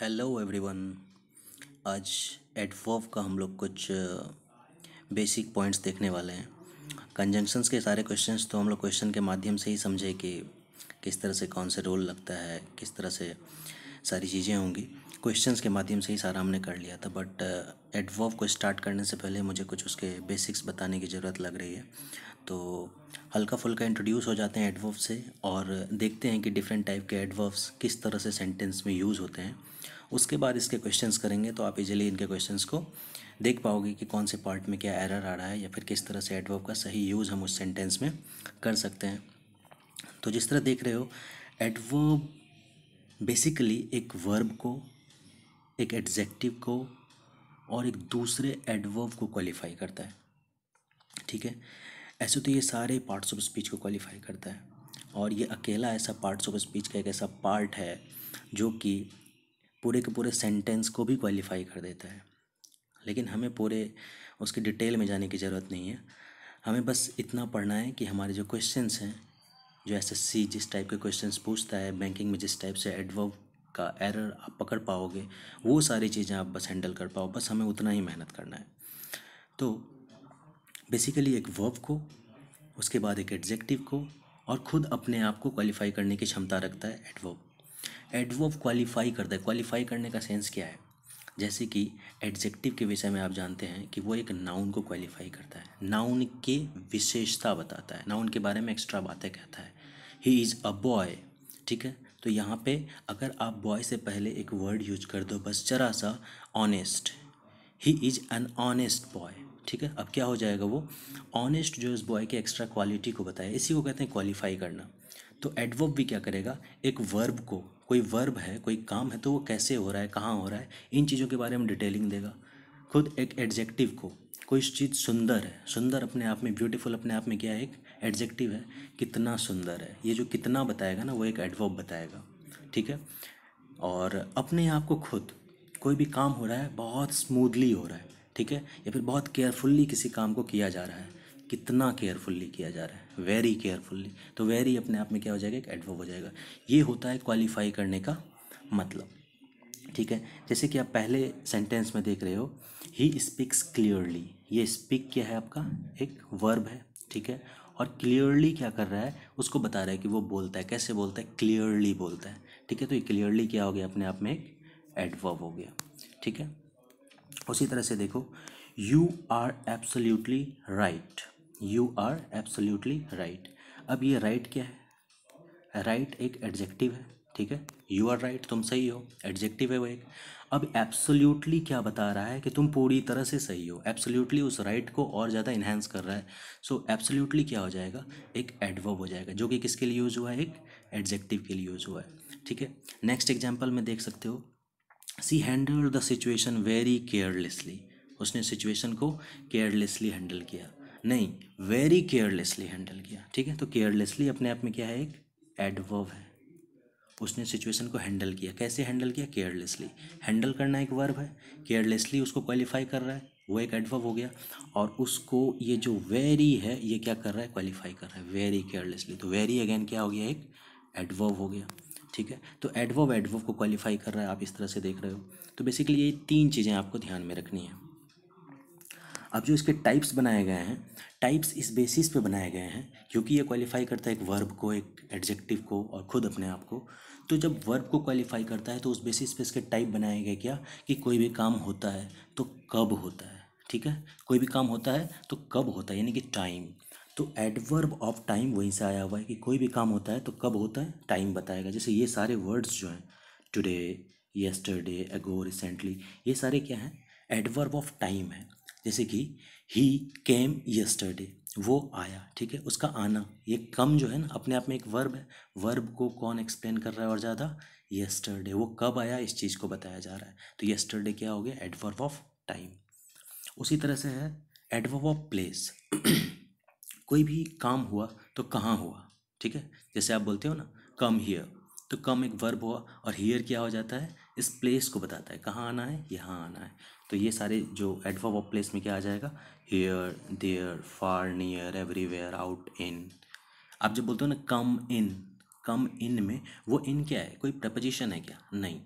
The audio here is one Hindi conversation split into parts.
Hello everyone. आज एडवर्ब का हम लोग कुछ बेसिक पॉइंट्स देखने वाले हैं। कंजंक्शंस के सारे क्वेश्चंस तो हम लोग क्वेश्चन के माध्यम से ही समझे कि किस तरह से कौन से रोल लगता है, किस तरह से सारी चीज़ें होंगी। क्वेश्चंस के माध्यम से ही सारा हमने कर लिया था, बट एडवर्ब को स्टार्ट करने से पहले मुझे कुछ उसके बेसिक्स बताने की ज़रूरत लग रही है। तो हल्का फुल्का इंट्रोड्यूस हो जाते हैं एडवर्ब से और देखते हैं कि डिफरेंट टाइप के एडवर्ब्स किस तरह से सेंटेंस में यूज़ होते हैं। उसके बाद इसके क्वेश्चंस करेंगे तो आप इजीली इनके क्वेश्चंस को देख पाओगे कि कौन से पार्ट में क्या एरर आ रहा है या फिर किस तरह से एडवर्ब का सही यूज़ हम उस सेंटेंस में कर सकते हैं। तो जिस तरह देख रहे हो, एडवर्ब बेसिकली एक वर्ब को, एक एडजेक्टिव को और एक दूसरे एडवर्ब को क्वालिफाई करता है। ठीक है, ऐसे तो ये सारे पार्ट्स ऑफ स्पीच को क्वालिफाई करता है और ये अकेला ऐसा पार्ट्स ऑफ स्पीच का एक ऐसा पार्ट है जो कि पूरे के पूरे सेंटेंस को भी क्वालिफाई कर देता है। लेकिन हमें पूरे उसके डिटेल में जाने की ज़रूरत नहीं है। हमें बस इतना पढ़ना है कि हमारे जो क्वेश्चंस हैं, जो एसएससी जिस टाइप के क्वेश्चंस पूछता है, बैंकिंग में जिस टाइप से एडवर्ब का एरर आप पकड़ पाओगे, वो सारी चीज़ें आप बस हैंडल कर पाओ। बस हमें उतना ही मेहनत करना है। तो बेसिकली एक वर्ब को, उसके बाद एक एडजेक्टिव को और ख़ुद अपने आप को क्वालिफाई करने की क्षमता रखता है एडवर्ब। एडवर्ब क्वालिफाई करता है। क्वालिफाई करने का सेंस क्या है? जैसे कि एडजेक्टिव के विषय में आप जानते हैं कि वो एक नाउन को क्वालिफाई करता है, नाउन की विशेषता बताता है, नाउन के बारे में एक्स्ट्रा बातें कहता है। He is a boy. ठीक है, तो यहाँ पे अगर आप बॉय से पहले एक वर्ड यूज कर दो, बस जरा सा, honest, he is an honest boy. ठीक है, अब क्या हो जाएगा, वो ऑनेस्ट जो इस बॉय के एक्स्ट्रा क्वालिटी को बताया, इसी को कहते हैं क्वालिफाई करना। तो एडवर्ब भी क्या करेगा, एक वर्ब को, कोई वर्ब है, कोई काम है, तो वो कैसे हो रहा है, कहाँ हो रहा है, इन चीज़ों के बारे में डिटेलिंग देगा। खुद एक एडजेक्टिव को, कोई चीज़ सुंदर है, सुंदर अपने आप में, ब्यूटीफुल अपने आप में क्या है, एक एडजेक्टिव है। कितना सुंदर है, ये जो कितना बताएगा ना, वो एक एडवर्ब बताएगा। ठीक है, और अपने आप को खुद, कोई भी काम हो रहा है बहुत स्मूथली हो रहा है, ठीक है, या फिर बहुत केयरफुल्ली किसी काम को किया जा रहा है, कितना केयरफुल्ली किया जा रहा है, वेरी केयरफुल्ली, तो वेरी अपने आप में क्या हो जाएगा, एक एडवर्ब हो जाएगा। ये होता है क्वालिफाई करने का मतलब। ठीक है, जैसे कि आप पहले सेंटेंस में देख रहे हो, ही स्पीक्स क्लियरली। ये स्पीक क्या है, आपका एक वर्ब है। ठीक है, और क्लियरली क्या कर रहा है, उसको बता रहा है कि वो बोलता है, कैसे बोलता है, क्लियरली बोलता है। ठीक है, तो ये क्लियरली क्या हो गया, अपने आप में एक एडवर्ब हो गया। ठीक है, उसी तरह से देखो, you are absolutely right. You are absolutely right. अब ये राइट क्या है, राइट एक एडजेक्टिव है। ठीक है, यू आर राइट, तुम सही हो, एडजेक्टिव है वो एक। अब एब्सोल्युटली क्या बता रहा है कि तुम पूरी तरह से सही हो। एब्सोल्युटली उस राइट को और ज़्यादा इन्हांस कर रहा है। सो एब्सोल्युटली क्या हो जाएगा, एक एडवर्ब हो जाएगा, जो कि किसके लिए यूज़ हुआ है, एक एडजेक्टिव के लिए यूज़ हुआ है। ठीक है, नेक्स्ट एग्जाम्पल में देख सकते हो, she handle the situation very carelessly. उसने सिचुएशन को केयरलेसली हैंडल किया, नहीं, वेरी केयरलेसली हैंडल किया। ठीक है, तो केयरलेसली अपने आप में क्या है, एक एडवर्ब है। उसने सिचुएशन को हैंडल किया, कैसे हैंडल किया, केयरलेसली। हैंडल करना एक वर्ब है, केयरलेसली उसको क्वालिफाई कर रहा है, वो एक एडवर्ब हो गया। और उसको ये जो वेरी है, ये क्या कर रहा है, क्वालिफाई कर रहा है, वेरी केयरलेसली। तो वेरी अगेन क्या हो गया, एक एडवर्ब हो गया। ठीक है, तो एडवर्ब एडवर्ब को क्वालिफाई कर रहा है, आप इस तरह से देख रहे हो। तो बेसिकली ये तीन चीज़ें आपको ध्यान में रखनी है। अब जो इसके टाइप्स बनाए गए हैं, टाइप्स इस बेसिस पे बनाए गए हैं क्योंकि ये क्वालिफाई करता है एक वर्ब को, एक एडजेक्टिव को और खुद अपने आप को। तो जब वर्ब को क्वालिफाई करता है तो उस बेसिस पे इसके टाइप बनाए गए, क्या, कि कोई भी काम होता है तो कब होता है। ठीक है, कोई भी काम होता है तो कब होता है, यानी कि टाइम। तो एडवर्ब ऑफ टाइम वहीं से आया हुआ है कि कोई भी काम होता है तो कब होता है, टाइम बताएगा। जैसे ये सारे वर्ड्स जो हैं, टुडे, येस्टरडे, अगो, रिसेंटली, ये सारे क्या हैं, एडवर्ब ऑफ टाइम है। जैसे कि ही केम यस्टरडे, वो आया। ठीक है, उसका आना, ये कम जो है ना, अपने आप में एक वर्ब है। वर्ब को कौन एक्सप्लेन कर रहा है और ज़्यादा, यस्टरडे, वो कब आया इस चीज़ को बताया जा रहा है। तो यस्टरडे क्या हो गया, एडवर्ब ऑफ टाइम। उसी तरह से है एडवर्ब ऑफ प्लेस। कोई भी काम हुआ तो कहाँ हुआ। ठीक है, जैसे आप बोलते हो ना, कम हियर, तो कम एक वर्ब हुआ और हियर क्या हो जाता है, इस प्लेस को बताता है, कहाँ आना है, यहाँ आना है। तो ये सारे जो एडवर्ब ऑफ प्लेस में क्या आ जाएगा, here, there, far, near, everywhere, out, in. आप जब बोलते हो ना कम इन, कम इन में वो इन क्या है, कोई प्रपोजिशन है क्या, नहीं,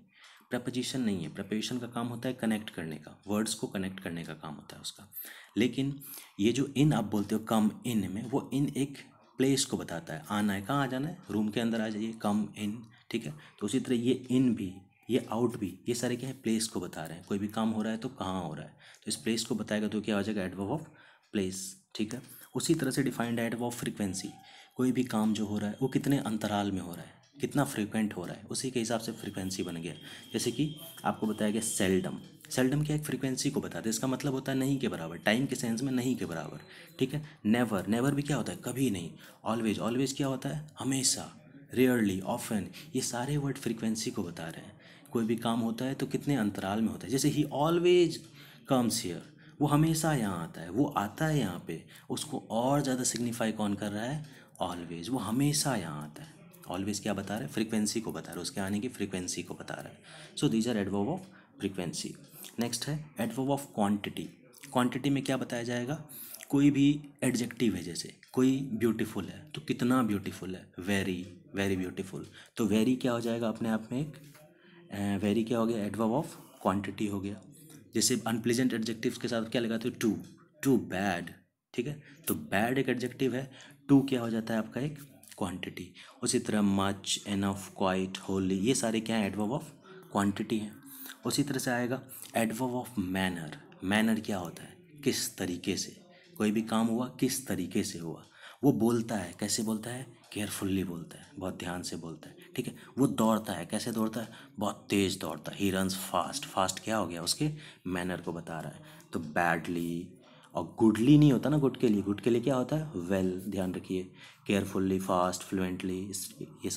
प्रपोजिशन नहीं है। प्रपोजिशन का काम होता है कनेक्ट करने का, वर्ड्स को कनेक्ट करने का काम होता है उसका। लेकिन ये जो इन आप बोलते हो कम इन में, वो इन एक प्लेस को बताता है, आना है, कहाँ आ जाना है, रूम के अंदर आ जाइए, कम इन, ठीक है। तो उसी तरह ये इन भी, ये आउट भी, ये सारे क्या है, प्लेस को बता रहे हैं। कोई भी काम हो रहा है तो कहाँ हो रहा है, तो इस प्लेस को बताएगा तो क्या हो जाएगा, एडवर्ब ऑफ प्लेस, ठीक है। उसी तरह से डिफाइंड एडवर्ब ऑफ फ्रीक्वेंसी, कोई भी काम जो हो रहा है वो कितने अंतराल में हो रहा है, कितना फ्रीक्वेंट हो रहा है, उसी के हिसाब से फ्रीक्वेंसी बन गया। जैसे कि आपको बताया गया सेल्डम, सेल्डम क्या एक फ्रीक्वेंसी को बताते हैं, इसका मतलब होता है नहीं के बराबर, टाइम के सेंस में नहीं के बराबर, ठीक है। नेवर, नेवर भी क्या होता है, कभी नहीं। ऑलवेज, ऑलवेज क्या होता है, हमेशा। रेयरली, ऑफन, ये सारे वर्ड फ्रीक्वेंसी को बता रहे हैं। कोई भी काम होता है तो कितने अंतराल में होता है। जैसे ही ऑलवेज कम्स हियर, वो हमेशा यहाँ आता है, वो आता है यहाँ पे, उसको और ज़्यादा सिग्निफाई कौन कर रहा है, ऑलवेज, वो हमेशा यहाँ आता है। ऑलवेज क्या बता रहा है, फ्रीक्वेंसी को बता रहा है, उसके आने की फ्रीक्वेंसी को बता रहा है। So these are adverb of frequency. Next है एडवर्ब ऑफ क्वांटिटी। क्वांटिटी में क्या बताया जाएगा, कोई भी एडजेक्टिव है, जैसे कोई ब्यूटीफुल है तो कितना ब्यूटीफुल है, वेरी, वेरी ब्यूटीफुल, तो वेरी क्या हो जाएगा अपने आप में एक, वेरी क्या हो गया, एडवर्ब ऑफ क्वांटिटी हो गया। जैसे अनप्लेजेंट एडजेक्टिव्स के साथ क्या लगाते हो, टू, टू बैड, ठीक है, तो बैड एक एडजेक्टिव है, टू क्या हो जाता है आपका एक क्वांटिटी। उसी तरह मच, एनफ, क्वाइट, होली, ये सारे क्या है, एडवर्ब ऑफ क्वांटिटी हैं। उसी तरह से आएगा एडवर्ब ऑफ मैनर। मैनर क्या होता है, किस तरीके से, कोई भी काम हुआ किस तरीके से हुआ। वो बोलता है, कैसे बोलता है, केयरफुल्ली बोलता है, बहुत ध्यान से बोलता है, ठीक है। वो दौड़ता है, कैसे दौड़ता है, बहुत तेज़ दौड़ता है, ही रन्स फास्ट, फास्ट क्या हो गया, उसके मैनर को बता रहा है। तो बैडली और गुडली नहीं होता ना, गुड के लिए, गुड के लिए क्या होता है, वेल, ध्यान रखिए, केयरफुल्ली, फास्ट, फ्लुएंटली, ये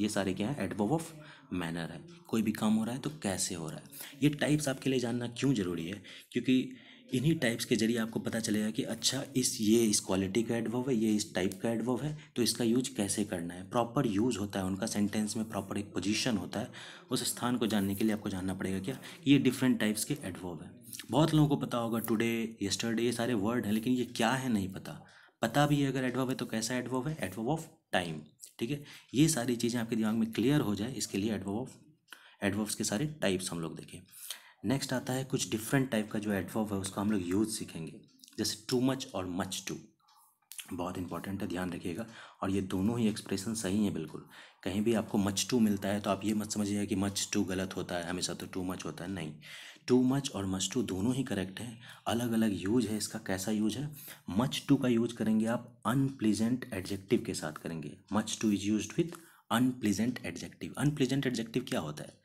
सारे क्या है, एडवर्ब ऑफ मैनर है। कोई भी काम हो रहा है तो कैसे हो रहा है। ये टाइप्स आपके लिए जानना क्यों ज़रूरी है, क्योंकि इन्हीं टाइप्स के जरिए आपको पता चलेगा कि अच्छा ये इस क्वालिटी का एडवर्ब है, ये इस टाइप का एडवर्ब है, तो इसका यूज कैसे करना है। प्रॉपर यूज़ होता है उनका, सेंटेंस में प्रॉपर एक पोजीशन होता है। उस स्थान को जानने के लिए आपको जानना पड़ेगा क्या, ये डिफरेंट टाइप्स के एडवर्ब है। बहुत लोगों को पता होगा टुडे, यस्टरडे, ये सारे वर्ड हैं, लेकिन ये क्या है नहीं पता। पता भी है अगर एडवर्ब है तो कैसा एडवर्ब है, एडवर्ब ऑफ टाइम, ठीक है। ये सारी चीज़ें आपके दिमाग में क्लियर हो जाए, इसके लिए एडवर्ब्स के सारे टाइप्स हम लोग देखें। नेक्स्ट आता है कुछ डिफरेंट टाइप का जो एडवर्ब है, उसका हम लोग यूज़ सीखेंगे। जैसे टू मच और मच टू, बहुत इंपॉर्टेंट है, ध्यान रखिएगा। और ये दोनों ही एक्सप्रेशन सही है बिल्कुल। कहीं भी आपको मच टू मिलता है तो आप ये मत समझिएगा कि मच टू गलत होता है, हमेशा तो टू मच होता है, नहीं। टू मच और मच टू दोनों ही करेक्ट हैं, अलग अलग यूज है इसका। कैसा यूज है, मच टू का यूज करेंगे आप अनप्लीजेंट एडजेक्टिव के साथ करेंगे। Much two is used with unpleasant adjective. Unpleasant adjective क्या होता है,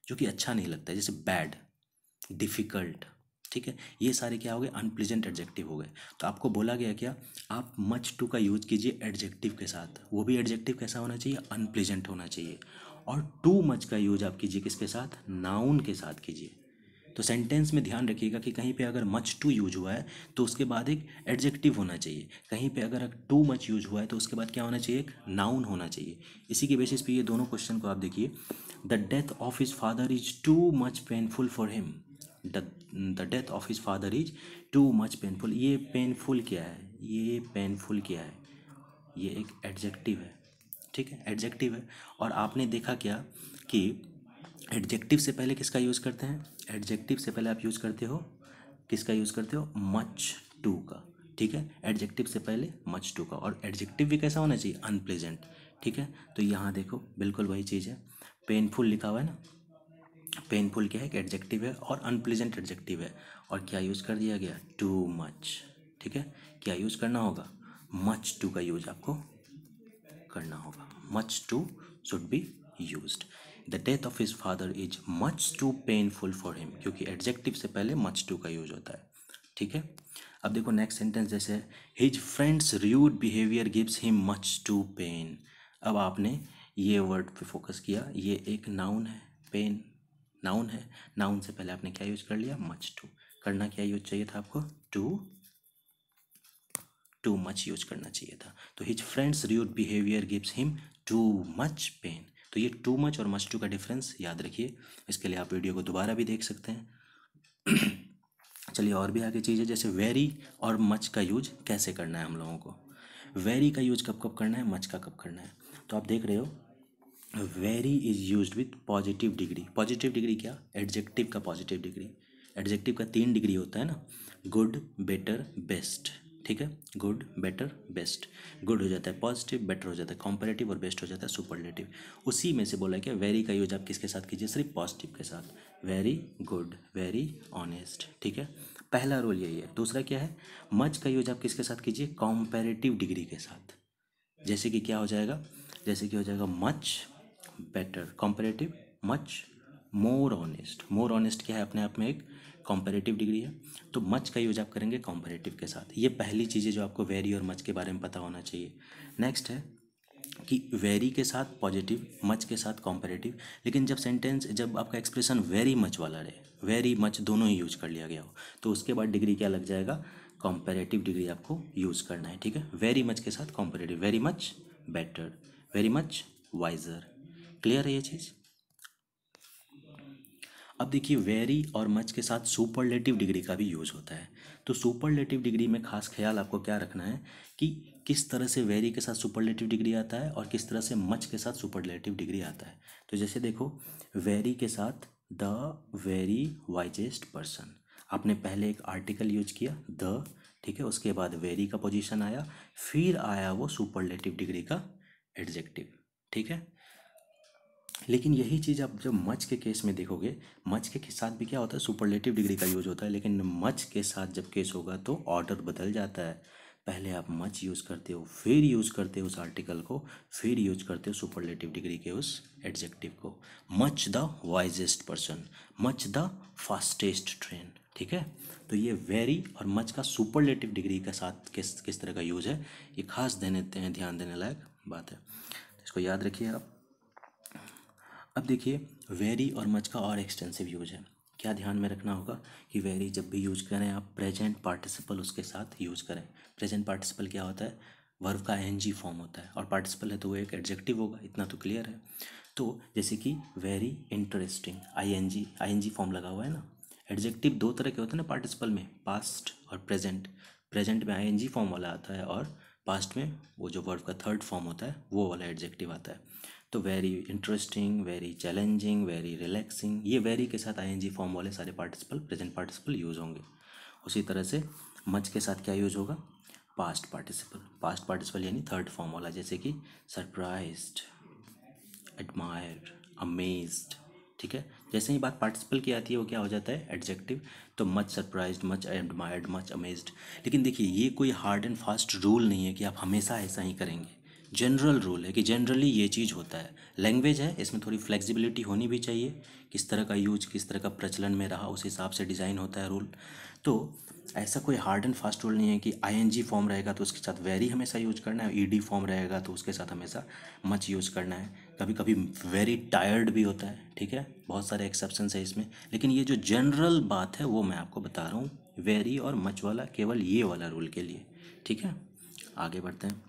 जो कि अच्छा नहीं लगता है, जैसे बैड, डिफ़िकल्ट, ठीक है, ये सारे क्या हो गए, अनप्लीजेंट एडजेक्टिव हो गए। तो आपको बोला गया क्या, आप मच टू का यूज कीजिए एडजेक्टिव के साथ, वो भी एडजेक्टिव कैसा होना चाहिए, अनप्लीजेंट होना चाहिए। और टू मच का यूज आप कीजिए किसके साथ, नाउन के साथ कीजिए। तो सेंटेंस में ध्यान रखिएगा कि कहीं पे अगर मच टू यूज हुआ है तो उसके बाद एक एडजेक्टिव होना चाहिए, कहीं पे अगर टू मच यूज हुआ है तो उसके बाद क्या होना चाहिए, एक नाउन होना चाहिए। इसी के बेसिस पे ये दोनों क्वेश्चन को आप देखिए। The death of his father is too much painful for him. The death of his father is too much painful. ये पेनफुल क्या है, ये पेनफुल क्या है, ये एक एडजेक्टिव है, ठीक है, एडजेक्टिव है। और आपने देखा क्या कि एडजेक्टिव से पहले किसका यूज़ करते हैं, एडजेक्टिव से पहले आप यूज़ करते हो, किसका यूज़ करते हो, मच टू का, ठीक है। एडजेक्टिव से पहले मच टू का, और एडजेक्टिव भी कैसा होना चाहिए, अनप्लेजेंट, ठीक है। तो यहाँ देखो बिल्कुल वही चीज़ है, पेनफुल लिखा हुआ है ना, पेनफुल क्या है, एक एडजेक्टिव है और अनप्लेजेंट एडजेक्टिव है, और क्या यूज़ कर दिया गया, टू मच, ठीक है। क्या यूज़ करना होगा, मच टू का यूज आपको करना होगा, much too should be used. The death of his father is much too painful for him, क्योंकि एडजेक्टिव से पहले मच टू का यूज होता है, ठीक है। अब देखो नेक्स्ट सेंटेंस, जैसे his friends rude behaviour gives him much too pain. अब आपने ये वर्ड पे फोकस किया, ये एक नाउन है, पेन नाउन है, नाउन से पहले आपने क्या यूज कर लिया, मच टू। करना क्या यूज चाहिए था आपको, टू मच यूज करना चाहिए था। तो his friends rude behaviour gives him too much pain. तो ये टू मच और मच टू का डिफरेंस याद रखिए, इसके लिए आप वीडियो को दोबारा भी देख सकते हैं। चलिए और भी आगे चीज़ है, जैसे वेरी और मच का यूज कैसे करना है हम लोगों को। वेरी का यूज कब कब करना है, मच का कब करना है। तो आप देख रहे हो very is used with positive degree. Positive degree क्या? एडजेक्टिव का पॉजिटिव डिग्री। एडजेक्टिव का 3 डिग्री होता है ना, गुड, बेटर, बेस्ट। ठीक है, गुड, बेटर, बेस्ट। गुड हो जाता है पॉजिटिव, बेटर हो जाता है कॉम्परेटिव और बेस्ट हो जाता है सुपरलेटिव। उसी में से बोला है कि वेरी का यूज आप किसके साथ कीजिए? सिर्फ पॉजिटिव के साथ। Very good, very honest. ठीक है, पहला रूल यही है। दूसरा क्या है? मच का यूज आप किसके साथ कीजिए? कॉम्पैरेटिव डिग्री के साथ। जैसे कि क्या हो जाएगा? जैसे कि हो जाएगा much better, comparative, much more honest. More honest क्या है? अपने आप में एक कॉम्परेटिव डिग्री है। तो मच का यूज आप करेंगे कॉम्परेटिव के साथ। ये पहली चीज़ें जो आपको वेरी और मच के बारे में पता होना चाहिए। नेक्स्ट है कि वेरी के साथ पॉजिटिव, मच के साथ कॉम्परेटिव। लेकिन जब आपका एक्सप्रेशन वेरी मच वाला रहे, वेरी मच दोनों ही यूज कर लिया गया हो, तो उसके बाद डिग्री क्या लग जाएगा? कॉम्परेटिव डिग्री आपको यूज करना है। ठीक है, वेरी मच के साथ comparative, very much better, very much wiser. Clear है ये चीज़? अब देखिए, वेरी और मच के साथ सुपरलेटिव डिग्री का भी यूज होता है। तो सुपरलेटिव डिग्री में खास ख्याल आपको क्या रखना है कि किस तरह से वेरी के साथ सुपरलेटिव डिग्री आता है और किस तरह से मच के साथ सुपरलेटिव डिग्री आता है। तो जैसे देखो, वेरी के साथ द वेरी वाइजेस्ट पर्सन, आपने पहले एक आर्टिकल यूज किया द, ठीक है, उसके बाद वेरी का पोजीशन आया, फिर आया वो सुपरलेटिव डिग्री का एडजेक्टिव। ठीक है, लेकिन यही चीज़ आप जब मच के केस में देखोगे, मच के साथ भी क्या होता है? सुपरलेटिव डिग्री का यूज होता है। लेकिन मच के साथ जब केस होगा तो ऑर्डर बदल जाता है। पहले आप मच यूज़ करते हो, फिर यूज़ करते हो उस आर्टिकल को, फिर यूज करते हो सुपरलेटिव डिग्री के उस एडजेक्टिव को। Much the wisest person, much the fastest train. ठीक है, तो ये वेरी और मच का सुपरलेटिव डिग्री के साथ किस किस तरह का यूज है, ये खास ध्यान देने लायक बात है। इसको याद रखिए आप। अब देखिए, वेरी और मच का और एक्सटेंसिव यूज है। क्या ध्यान में रखना होगा कि वेरी जब भी यूज करें आप प्रेजेंट पार्टिसिपल उसके साथ यूज करें। प्रेजेंट पार्टिसिपल क्या होता है? वर्ब का आईएनजी फॉर्म होता है, और पार्टिसिपल है तो वो एक एडजेक्टिव होगा। इतना तो क्लियर है। तो जैसे कि very interesting, I N G I N G form लगा हुआ है ना। एडजेक्टिव दो तरह के होते हैं ना पार्टिसिपल में, पास्ट और प्रेजेंट। प्रेजेंट में आईएनजी फॉर्म वाला आता है और पास्ट में वो जो वर्ब का थर्ड फॉर्म होता है वो वाला एडजेक्टिव आता है। तो very interesting, very challenging, very relaxing, ये वेरी के साथ आईएनजी फॉर्म वाले सारे पार्टिसिपल प्रेजेंट पार्टिसिपल यूज होंगे। उसी तरह से मच के साथ क्या यूज होगा? Past participle. पास्ट पार्टिसिपल यानी थर्ड फॉर्म वाला, जैसे कि सरप्राइज्ड, एडमायर, अमेज्ड। ठीक है, जैसे ही बात पार्टिसिपल की आती है वो क्या हो जाता है? एडजेक्टिव। तो much surprised, much admired, much amazed. लेकिन देखिए, ये कोई हार्ड एंड फास्ट रूल नहीं है कि आप हमेशा ऐसा ही करेंगे। जनरल रूल है कि जनरली ये चीज़ होता है। लैंग्वेज है, इसमें थोड़ी फ्लेक्सिबिलिटी होनी भी चाहिए। किस तरह का यूज, किस तरह का प्रचलन में रहा, उस हिसाब से डिज़ाइन होता है रूल। तो ऐसा कोई हार्ड एंड फास्ट रूल नहीं है कि आईएनजी फॉर्म रहेगा तो उसके साथ वेरी हमेशा यूज करना है, ईडी फॉर्म रहेगा तो उसके साथ हमेशा मच यूज करना है। कभी कभी वेरी टायर्ड भी होता है। ठीक है, बहुत सारे एक्सेप्शंस है इसमें, लेकिन ये जो जनरल बात है वो मैं आपको बता रहा हूँ, वेरी और मच वाला केवल ये वाला रूल के लिए। ठीक है, आगे बढ़ते हैं।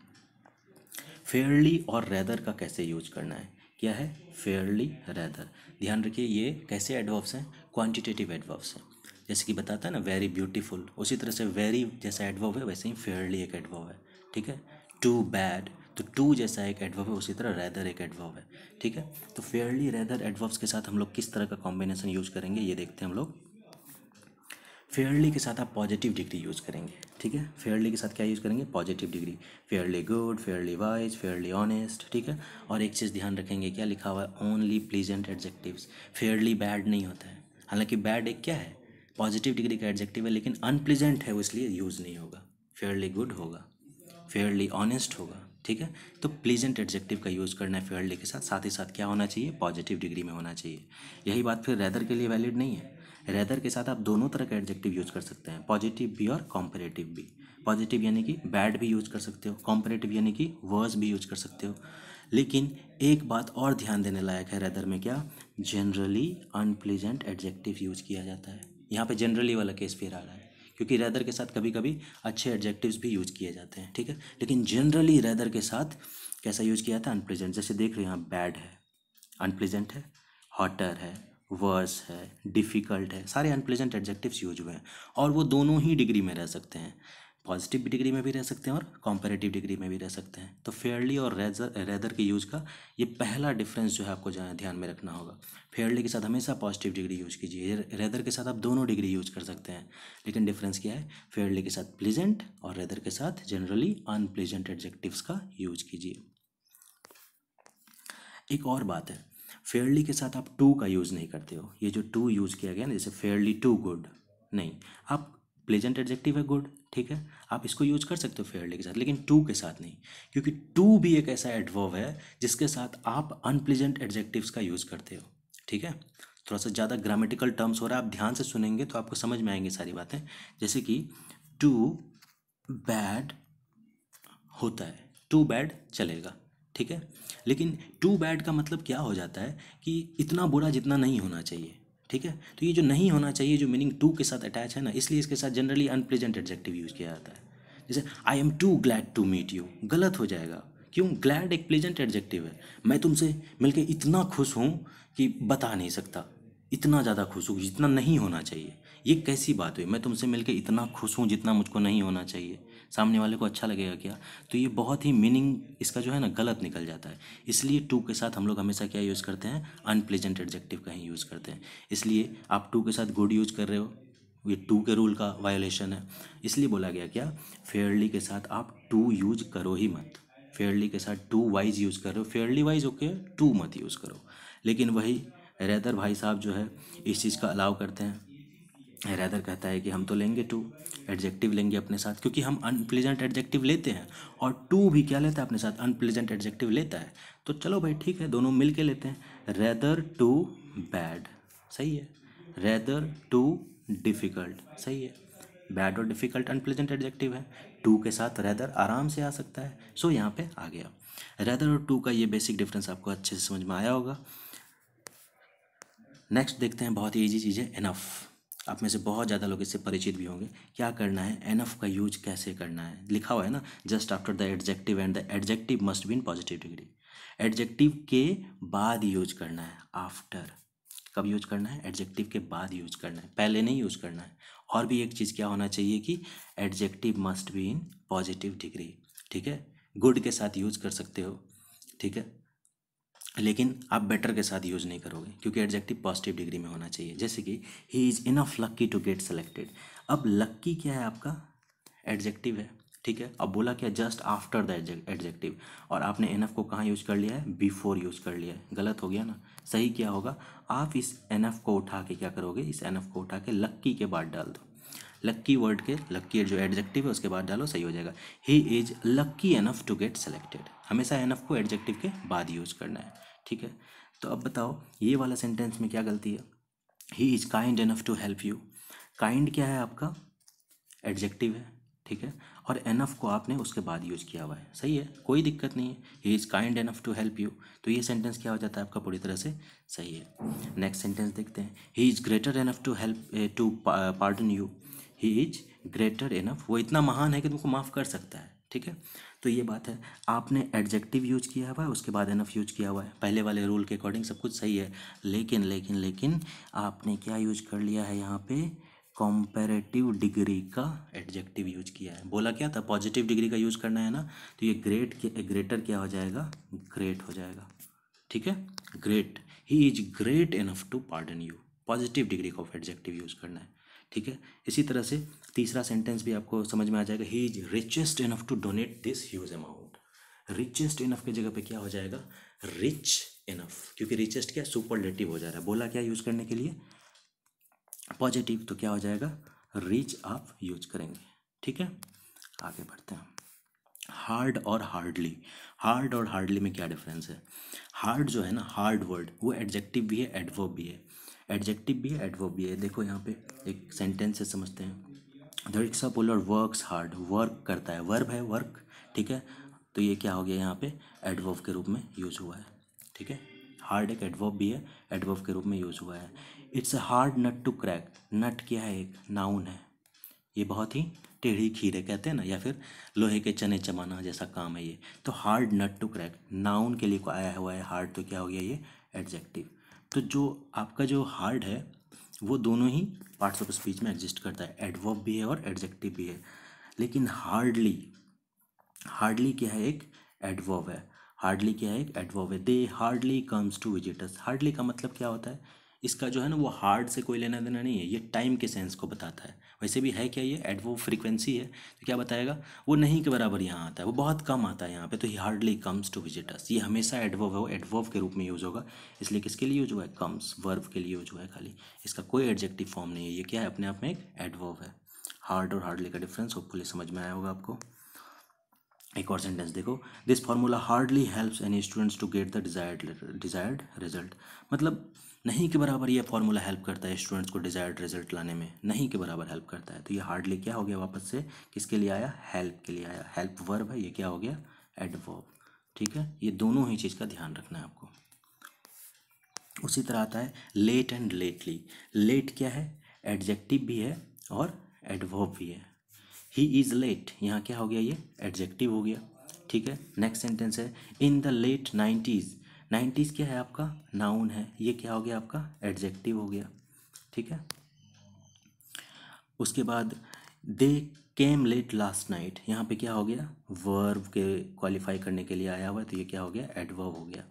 फेयरली और रेदर का कैसे यूज करना है? क्या है? Fairlie, rather. ध्यान रखिए, ये कैसे एडवर्ब्स हैं? क्वांटिटेटिव एडवर्ब्स हैं। जैसे कि बताता है ना वेरी ब्यूटीफुल, उसी तरह से वेरी जैसा एडवर्ब है वैसे ही फेयरली एक एडवर्ब है। ठीक है, टू बैड, तो टू जैसा एक एडवर्ब है उसी तरह रेदर एक एडवर्ब है। ठीक है, तो फेयरली रेदर एडवर्ब्स के साथ हम लोग किस तरह का कॉम्बिनेशन यूज करेंगे ये देखते हैं हम लोग। फेयरली के साथ आप पॉजिटिव डिग्री यूज़ करेंगे। ठीक है, फेयरली के साथ क्या यूज़ करेंगे? Positive degree. Fairly good, Fairlie wise, Fairlie honest. ठीक है, और एक चीज़ ध्यान रखेंगे, क्या लिखा हुआ है? Only pleasant adjectives. Fairlie bad नहीं होता है। हालांकि बैड एक क्या है? पॉजिटिव डिग्री का एडजेक्टिव है, लेकिन अनप्लीजेंट है वो, इसलिए यूज़ नहीं होगा। फेयरली गुड होगा, फेयरली ऑनेस्ट होगा। ठीक है, तो प्लीजेंट एडजेक्टिव का यूज़ करना है फेयरली के साथ। साथ ही साथ क्या होना चाहिए? पॉजिटिव डिग्री में होना चाहिए। यही बात फिर रेदर के लिए वैलिड नहीं है। रेदर के साथ आप दोनों तरह का एडजेक्टिव यूज कर सकते हैं, पॉजिटिव भी और कॉम्परेटिव भी। पॉजिटिव यानी कि बैड भी यूज कर सकते हो, कॉम्परेटिव यानी कि वर्स भी यूज कर सकते हो। लेकिन एक बात और ध्यान देने लायक है रेदर में, क्या? जनरली अनप्लीजेंट एडजेक्टिव यूज किया जाता है। यहाँ पे जनरली वाला केस फिर आ रहा है, क्योंकि रेदर के साथ कभी कभी अच्छे एडजेक्टिव्स भी यूज किए जाते हैं। ठीक है, लेकिन जनरली रेदर के साथ कैसा यूज किया जाता है? अनप्लीजेंट। जैसे देख रहे हो यहाँ, बैड है, अनप्लीजेंट है, हॉटर है, वर्स है, डिफ़िकल्ट है, सारे अनप्लेजेंट एडजेक्टिव्स यूज हुए हैं, और वो दोनों ही डिग्री में रह सकते हैं। पॉजिटिव डिग्री में भी रह सकते हैं और कॉम्पेरेटिव डिग्री में भी रह सकते हैं। तो फेयरली और रेदर के यूज का ये पहला डिफरेंस जो है आपको ध्यान में रखना होगा। फेयरली के साथ हमेशा पॉजिटिव डिग्री यूज कीजिए, रेदर के साथ आप दोनों डिग्री यूज कर सकते हैं, लेकिन डिफरेंस क्या है, फेयरली के साथ प्लीजेंट और रेदर के साथ जनरली अनप्लीजेंट एडजेक्टिव्स का यूज कीजिए। एक और बात है, फेयरली के साथ आप टू का यूज़ नहीं करते हो। ये जो टू यूज़ किया गया ना, जैसे फेयरली टू गुड, नहीं, आप प्लेजेंट एडजेक्टिव है गुड, ठीक है, आप इसको यूज कर सकते हो फेयरली के साथ, लेकिन टू के साथ नहीं, क्योंकि टू भी एक ऐसा एडवर्ब है जिसके साथ आप अनप्लीजेंट एडजेक्टिव्स का यूज़ करते हो, ठीक है। थोड़ा सा ज़्यादा ग्रामेटिकल टर्म्स हो रहा है, आप ध्यान से सुनेंगे तो आपको समझ में आएंगी सारी बातें। जैसे कि टू बैड होता है, टू बैड चलेगा, ठीक है, लेकिन टू बैड का मतलब क्या हो जाता है कि इतना बुरा जितना नहीं होना चाहिए, ठीक है। तो ये जो नहीं होना चाहिए, जो मीनिंग टू के साथ अटैच है ना, इसलिए इसके साथ जनरली अनप्लेजेंट एडजेक्टिव यूज किया जाता है। जैसे I am too glad to meet you, गलत हो जाएगा, क्यों, ग्लैड एक प्लेजेंट एडजेक्टिव है, मैं तुमसे मिलके इतना खुश हूँ कि बता नहीं सकता, इतना ज़्यादा खुश हूँ जितना नहीं होना चाहिए। ये कैसी बात हुई, मैं तुमसे मिलके इतना खुश हूँ जितना मुझको नहीं होना चाहिए, सामने वाले को अच्छा लगेगा क्या। तो ये बहुत ही मीनिंग इसका जो है ना गलत निकल जाता है। इसलिए टू के साथ हम लोग हमेशा क्या यूज़ करते हैं, अनप्लेजेंट एडजेक्टिव का ही यूज़ करते हैं। इसलिए आप टू के साथ गुड यूज कर रहे हो, ये टू के रूल का वायोलेशन है। इसलिए बोला गया क्या, फेयरली के साथ आप टू यूज करो ही मत। फेयरली के साथ टू वाइज यूज़ कर रहे हो, फेयरली वाइज ओके, टू मत यूज़ करो। लेकिन वही रेदर भाई साहब जो है इस चीज़ का अलाउ करते हैं। रैदर कहता है कि हम तो लेंगे टू, एडजेक्टिव लेंगे अपने साथ, क्योंकि हम अनप्लेजेंट एडजेक्टिव लेते हैं, और टू भी क्या लेता है अपने साथ, अनप्लेजेंट एडजेक्टिव लेता है। तो चलो भाई ठीक है, दोनों मिल के लेते हैं। रैदर टू बैड, सही है, रैदर टू डिफ़िकल्ट, सही है, बैड और डिफ़िकल्ट अनप्लेजेंट एडजेक्टिव है, टू के साथ रैदर आराम से आ सकता है। सो यहाँ पे आ गया। रैदर और टू का ये बेसिक डिफरेंस आपको अच्छे से समझ में आया होगा। नेक्स्ट देखते हैं, बहुत ही ईजी चीज़ है, एनफ। आप में से बहुत ज़्यादा लोग इससे परिचित भी होंगे। क्या करना है, एनफ का यूज कैसे करना है, लिखा हुआ है ना, just after the adjective and the adjective must be in positive degree. Adjective के बाद यूज करना है, आफ्टर। कब यूज करना है, एडजेक्टिव के बाद यूज करना है, पहले नहीं यूज करना है। और भी एक चीज़ क्या होना चाहिए कि adjective must be in positive degree, ठीक है। गुड के साथ यूज कर सकते हो, ठीक है, लेकिन आप बेटर के साथ यूज़ नहीं करोगे, क्योंकि एडजेक्टिव पॉजिटिव डिग्री में होना चाहिए। जैसे कि he is enough lucky to get selected. अब लक्की क्या है आपका, एडजेक्टिव है, ठीक है। अब बोला क्या, जस्ट आफ्टर द एडजेक्टिव, और आपने इनफ को कहाँ यूज कर लिया है, बिफोर यूज कर लिया है, गलत हो गया ना। सही क्या होगा, आप इस एनफ को उठा के क्या करोगे, इस एनफ को उठा के लक्की के बाद डाल दो, लक्की वर्ड के, लक्की जो एडजेक्टिव है उसके बाद डालो, सही हो जाएगा। He is lucky enough to get selected, हमेशा एनफ को एडजेक्टिव के बाद यूज करना है, ठीक है। तो अब बताओ ये वाला सेंटेंस में क्या गलती है, he is kind enough to help you. Kind क्या है आपका, एडजेक्टिव है, ठीक है, और एनफ को आपने उसके बाद यूज किया हुआ है, सही है, कोई दिक्कत नहीं है, he is kind enough to help you. तो ये सेंटेंस क्या हो जाता है आपका, पूरी तरह से सही है। नेक्स्ट सेंटेंस देखते हैं, he is greater enough to help to pardon you. He is greater enough, वो इतना महान है कि तुमको माफ़ कर सकता है, ठीक है। तो ये बात है, आपने एडजेक्टिव यूज किया हुआ है, उसके बाद एनफ यूज किया हुआ है, पहले वाले रूल के अकॉर्डिंग सब कुछ सही है, लेकिन लेकिन लेकिन आपने क्या यूज कर लिया है यहाँ पे, कॉम्पेरेटिव डिग्री का एडजेक्टिव यूज किया है। बोला क्या था, पॉजिटिव डिग्री का यूज करना है ना, तो ये ग्रेटर क्या हो जाएगा, ग्रेट हो जाएगा, ठीक है, great. He is great enough to pardon you, positive degree का एडजेक्टिव यूज करना है, ठीक है। इसी तरह से तीसरा सेंटेंस भी आपको समझ में आ जाएगा, he is richest enough to donate this huge amount. Richest enough की जगह पे क्या हो जाएगा, रिच इनफ, क्योंकि रिचेस्ट क्या सुपरलेटिव हो जा रहा है, बोला क्या यूज करने के लिए, पॉजिटिव, तो क्या हो जाएगा, रिच आप यूज करेंगे, ठीक है। आगे बढ़ते हैं, हार्ड और हार्डली। हार्ड और हार्डली में क्या डिफरेंस है, हार्ड जो है ना, हार्ड वर्ड, वो एडजेक्टिव भी है, एडवर्ब भी है, एडजेक्टिव भी है, एडवर्ब भी है। देखो यहाँ पे एक सेंटेंस से समझते हैं, the rickshaw puller works hard, work करता है, वर्ब है वर्क, ठीक है। तो ये क्या हो गया यहाँ पे, एडवर्ब के रूप में यूज हुआ है, ठीक है। हार्ड एक एडवर्ब भी है, एडवर्ब के रूप में यूज हुआ है। It's a hard nut to crack, nut क्या है, एक नाउन है, ये बहुत ही टेढ़ी खीर है कहते हैं ना, या फिर लोहे के चने चबाना जैसा काम है ये। तो hard nut to crack noun के लिए को आया हुआ है, हार्ड तो क्या हो गया ये, एडजेक्टिव। तो जो आपका जो हार्ड है वो दोनों ही पार्ट्स ऑफ स्पीच में एग्जिस्ट करता है, एडवर्ब भी है और एडजेक्टिव भी है। लेकिन हार्डली, हार्डली क्या है, एक एडवर्ब है। हार्डली क्या है, एक एडवर्ब है। They hardly comes to visit us. Hardly का मतलब क्या होता है, इसका जो है ना वो हार्ड से कोई लेना देना नहीं है, ये टाइम के सेंस को बताता है। वैसे भी है क्या, ये एडवर्ब फ्रीक्वेंसी है, तो क्या बताएगा, वो नहीं के बराबर यहाँ आता है, वो बहुत कम आता है यहाँ पे, तो he hardly comes to visit us, ये हमेशा एडवर्ब है, वो एडवर्ब के रूप में यूज़ होगा। इसलिए किसके लिए यूज हुआ है, कम्स, वर्ब के लिए यूज हुआ है खाली, इसका कोई एडजेक्टिव फॉर्म नहीं है, ये क्या है, अपने आप में एक एडवर्ब है। हार्ड और हार्डली का डिफरेंस होपफुली समझ में आया होगा आपको। एक और सेंटेंस देखो, this formula hardly helps any students to get the desired result. मतलब नहीं के बराबर ये फार्मूला हेल्प करता है स्टूडेंट्स को डिजायर्ड रिजल्ट लाने में, नहीं के बराबर हेल्प करता है। तो ये हार्डली क्या हो गया, वापस से किसके लिए आया, हेल्प के लिए आया। हेल्प वर्ब है, ये क्या हो गया, एडवर्ब। ठीक है, ये दोनों ही चीज़ का ध्यान रखना है आपको। उसी तरह आता है लेट एंड लेटली। लेट क्या है, एडजेक्टिव भी है और एडवर्ब भी है। ही इज़ लेट, यहाँ क्या हो गया, ये एडजेक्टिव हो गया। ठीक है, नेक्स्ट सेंटेंस है in the late 90s। 90s क्या है आपका, नाउन है, ये क्या हो गया आपका, एडजेक्टिव हो गया। ठीक है, उसके बाद दे केम लेट लास्ट नाइट, यहाँ पे क्या हो गया, वर्ब के क्वालिफाई करने के लिए आया हुआ है, तो ये क्या हो गया, एडवर्ब हो गया।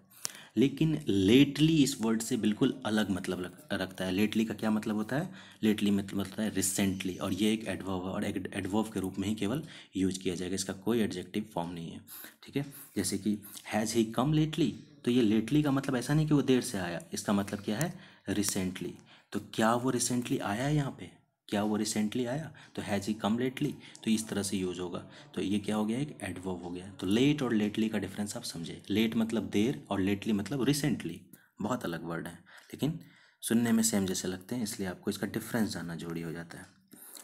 लेकिन लेटली इस वर्ड से बिल्कुल अलग मतलब रखता है। लेटली का क्या मतलब होता है, लेटली मतलब होता है रिसेंटली, और ये एक एडवर्ब है, और एक एडवर्ब के रूप में ही केवल यूज किया जाएगा, इसका कोई एडजेक्टिव फॉर्म नहीं है। ठीक है, जैसे कि हैज़ ही कम लेटली, तो ये लेटली का मतलब ऐसा नहीं कि वो देर से आया, इसका मतलब क्या है, रिसेंटली। तो क्या वो रिसेंटली आया है यहाँ पे, क्या वो रिसेंटली आया, तो हैज़ ही कम लेटली, तो इस तरह से यूज होगा। तो ये क्या हो गया, एक एडवर्ब हो गया। तो लेट और लेटली का डिफरेंस आप समझे, लेट मतलब देर और लेटली मतलब रिसेंटली, बहुत अलग वर्ड है, लेकिन सुनने में सेम जैसे लगते हैं, इसलिए आपको इसका डिफरेंस जानना जरूरी हो जाता है।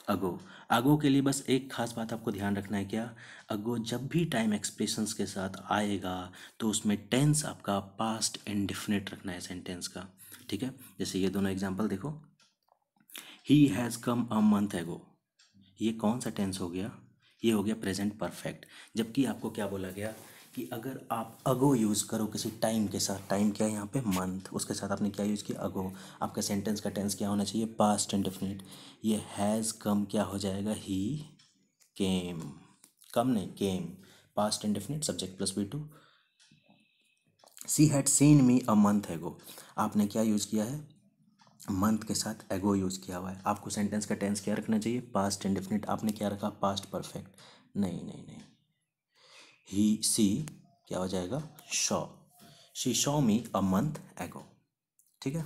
अगो, अगो के लिए बस एक खास बात आपको ध्यान रखना है, क्या, अगो जब भी टाइम एक्सप्रेशंस के साथ आएगा तो उसमें टेंस आपका पास्ट इंडेफिनिट रखना है सेंटेंस का। ठीक है, जैसे ये दोनों एग्जांपल देखो, he has come a month एगो, ये कौन सा टेंस हो गया, ये हो गया प्रेजेंट परफेक्ट। जबकि आपको क्या बोला गया कि अगर आप अगो यूज़ करो किसी टाइम के साथ, टाइम क्या है यहाँ पे, मंथ, उसके साथ आपने क्या यूज़ किया, अगो, आपका सेंटेंस का टेंस क्या होना चाहिए, पास्ट इंडेफिनिट। ये हैज़ कम क्या हो जाएगा, ही केम, कम नहीं, came, past indefinite, subject plus V2। She had seen me a month ago, आपने क्या यूज़ किया है, मंथ के साथ एगो यूज़ किया हुआ है। आपको सेंटेंस का टेंस क्या रखना चाहिए, पास्ट इंडेफिनिट, आपने क्या रखा, पास्ट परफेक्ट। नहीं नहीं नहीं, ही सी क्या हो जाएगा, Shaw, she Shaw me a month एगो। ठीक है।